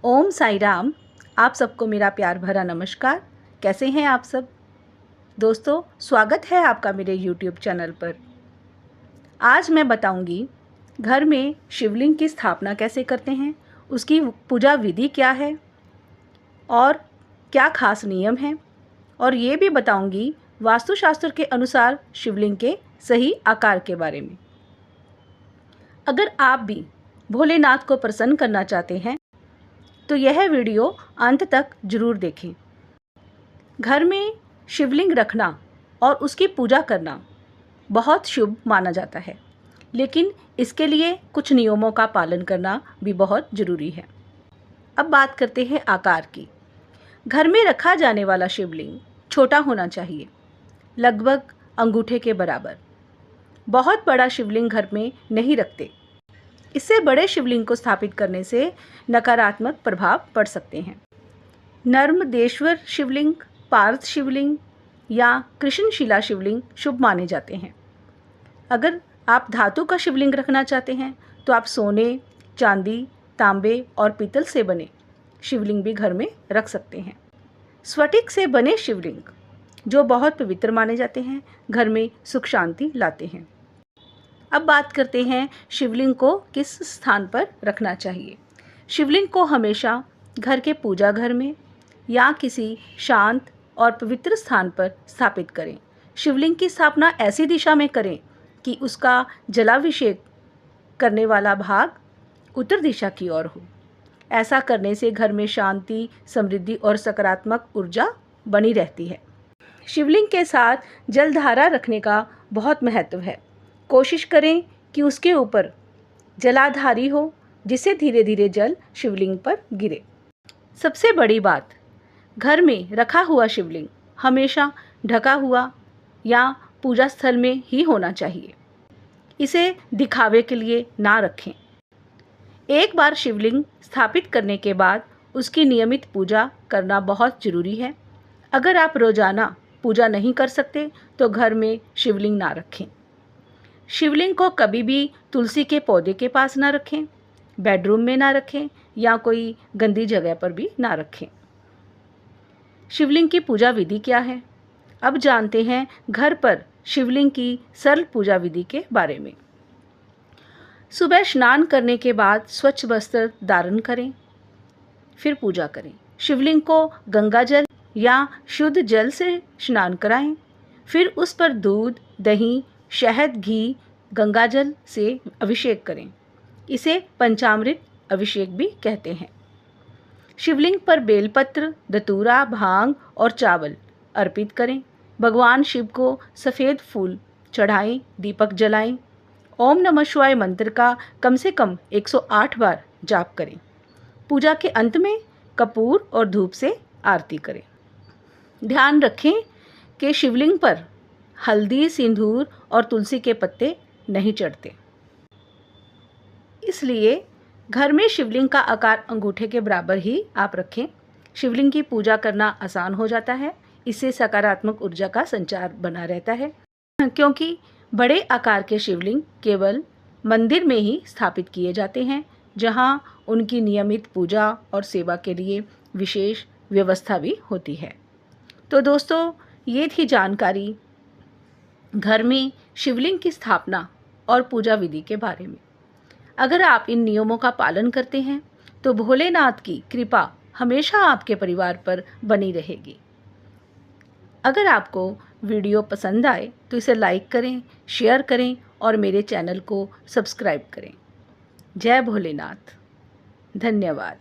ओम साई राम। आप सबको मेरा प्यार भरा नमस्कार। कैसे हैं आप सब दोस्तों? स्वागत है आपका मेरे YouTube चैनल पर। आज मैं बताऊंगी घर में शिवलिंग की स्थापना कैसे करते हैं, उसकी पूजा विधि क्या है और क्या खास नियम हैं, और ये भी बताऊंगी वास्तुशास्त्र के अनुसार शिवलिंग के सही आकार के बारे में। अगर आप भी भोलेनाथ को प्रसन्न करना चाहते हैं तो यह वीडियो अंत तक जरूर देखें। घर में शिवलिंग रखना और उसकी पूजा करना बहुत शुभ माना जाता है, लेकिन इसके लिए कुछ नियमों का पालन करना भी बहुत ज़रूरी है। अब बात करते हैं आकार की। घर में रखा जाने वाला शिवलिंग छोटा होना चाहिए, लगभग अंगूठे के बराबर। बहुत बड़ा शिवलिंग घर में नहीं रखते। इससे बड़े शिवलिंग को स्थापित करने से नकारात्मक प्रभाव पड़ सकते हैं। नर्मदेश्वर शिवलिंग, पार्थ शिवलिंग या कृष्णशिला शिवलिंग शुभ माने जाते हैं। अगर आप धातु का शिवलिंग रखना चाहते हैं तो आप सोने, चांदी, तांबे और पीतल से बने शिवलिंग भी घर में रख सकते हैं। स्फटिक से बने शिवलिंग, जो बहुत पवित्र माने जाते हैं, घर में सुख शांति लाते हैं। अब बात करते हैं शिवलिंग को किस स्थान पर रखना चाहिए। शिवलिंग को हमेशा घर के पूजा घर में या किसी शांत और पवित्र स्थान पर स्थापित करें। शिवलिंग की स्थापना ऐसी दिशा में करें कि उसका जलाभिषेक करने वाला भाग उत्तर दिशा की ओर हो। ऐसा करने से घर में शांति, समृद्धि और सकारात्मक ऊर्जा बनी रहती है। शिवलिंग के साथ जलधारा रखने का बहुत महत्व है। कोशिश करें कि उसके ऊपर जलाधारी हो, जिससे धीरे धीरे जल शिवलिंग पर गिरे। सबसे बड़ी बात, घर में रखा हुआ शिवलिंग हमेशा ढका हुआ या पूजा स्थल में ही होना चाहिए। इसे दिखावे के लिए ना रखें। एक बार शिवलिंग स्थापित करने के बाद उसकी नियमित पूजा करना बहुत ज़रूरी है। अगर आप रोज़ाना पूजा नहीं कर सकते तो घर में शिवलिंग ना रखें। शिवलिंग को कभी भी तुलसी के पौधे के पास ना रखें, बेडरूम में ना रखें या कोई गंदी जगह पर भी ना रखें। शिवलिंग की पूजा विधि क्या है? अब जानते हैं घर पर शिवलिंग की सरल पूजा विधि के बारे में। सुबह स्नान करने के बाद स्वच्छ वस्त्र धारण करें, फिर पूजा करें। शिवलिंग को गंगा जल या शुद्ध जल से स्नान कराएं, फिर उस पर दूध, दही, शहद, घी, गंगाजल से अभिषेक करें। इसे पंचामृत अभिषेक भी कहते हैं। शिवलिंग पर बेलपत्र, धतूरा, भांग और चावल अर्पित करें। भगवान शिव को सफ़ेद फूल चढ़ाएं, दीपक जलाएं। ओम नमः शिवाय मंत्र का कम से कम 108 बार जाप करें। पूजा के अंत में कपूर और धूप से आरती करें। ध्यान रखें कि शिवलिंग पर हल्दी, सिंदूर और तुलसी के पत्ते नहीं चढ़ते। इसलिए घर में शिवलिंग का आकार अंगूठे के बराबर ही आप रखें। शिवलिंग की पूजा करना आसान हो जाता है। इससे सकारात्मक ऊर्जा का संचार बना रहता है, क्योंकि बड़े आकार के शिवलिंग केवल मंदिर में ही स्थापित किए जाते हैं, जहां उनकी नियमित पूजा और सेवा के लिए विशेष व्यवस्था भी होती है। तो दोस्तों, ये थी जानकारी घर में शिवलिंग की स्थापना और पूजा विधि के बारे में। अगर आप इन नियमों का पालन करते हैं तो भोलेनाथ की कृपा हमेशा आपके परिवार पर बनी रहेगी। अगर आपको वीडियो पसंद आए तो इसे लाइक करें, शेयर करें और मेरे चैनल को सब्सक्राइब करें। जय भोलेनाथ। धन्यवाद।